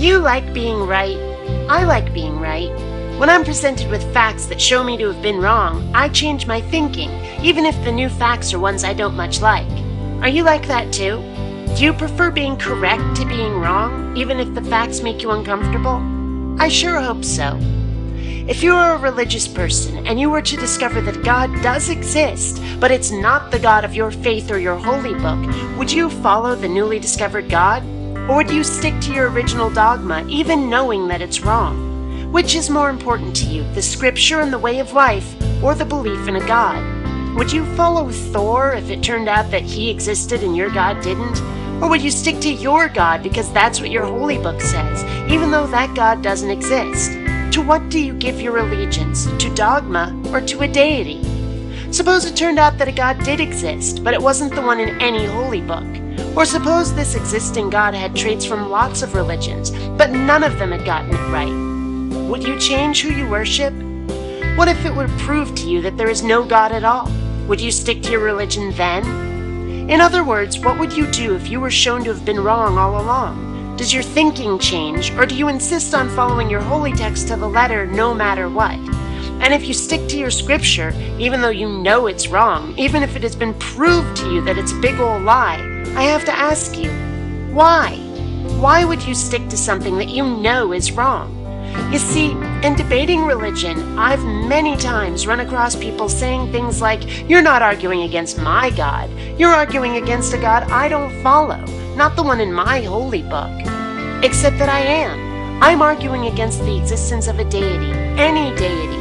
You like being right. I like being right. When I'm presented with facts that show me to have been wrong, I change my thinking, even if the new facts are ones I don't much like. Are you like that too? Do you prefer being correct to being wrong, even if the facts make you uncomfortable? I sure hope so. If you are a religious person and you were to discover that God does exist, but it's not the God of your faith or your holy book, would you follow the newly discovered God? Or would you stick to your original dogma, even knowing that it's wrong? Which is more important to you, the scripture and the way of life, or the belief in a God? Would you follow Thor if it turned out that he existed and your God didn't? Or would you stick to your God because that's what your holy book says, even though that God doesn't exist? To what do you give your allegiance? To dogma or to a deity? Suppose it turned out that a God did exist, but it wasn't the one in any holy book. Or suppose this existing God had traits from lots of religions, but none of them had gotten it right. Would you change who you worship? What if it were proved to you that there is no God at all? Would you stick to your religion then? In other words, what would you do if you were shown to have been wrong all along? Does your thinking change, or do you insist on following your holy text to the letter no matter what? And if you stick to your scripture, even though you know it's wrong, even if it has been proved to you that it's a big old lie, I have to ask you, why? Why would you stick to something that you know is wrong? You see, in debating religion, I've many times run across people saying things like, "You're not arguing against my God. You're arguing against a God I don't follow, not the one in my holy book." Except that I am. I'm arguing against the existence of a deity, any deity.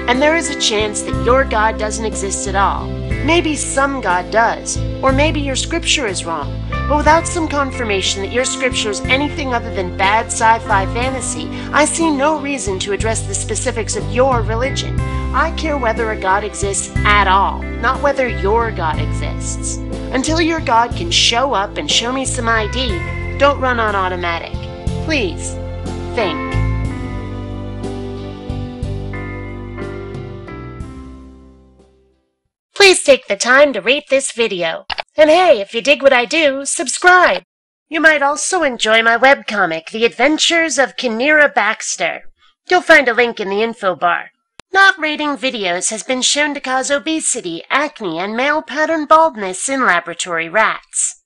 And there is a chance that your God doesn't exist at all. Maybe some God does, or maybe your scripture is wrong. But without some confirmation that your scripture is anything other than bad sci-fi fantasy, I see no reason to address the specifics of your religion. I care whether a God exists at all, not whether your God exists. Until your God can show up and show me some ID, don't run on automatic. Please, think. Please take the time to rate this video. And hey, if you dig what I do, subscribe. You might also enjoy my webcomic, The Adventures of Kinneara Baxter. You'll find a link in the info bar. Not rating videos has been shown to cause obesity, acne, and male pattern baldness in laboratory rats.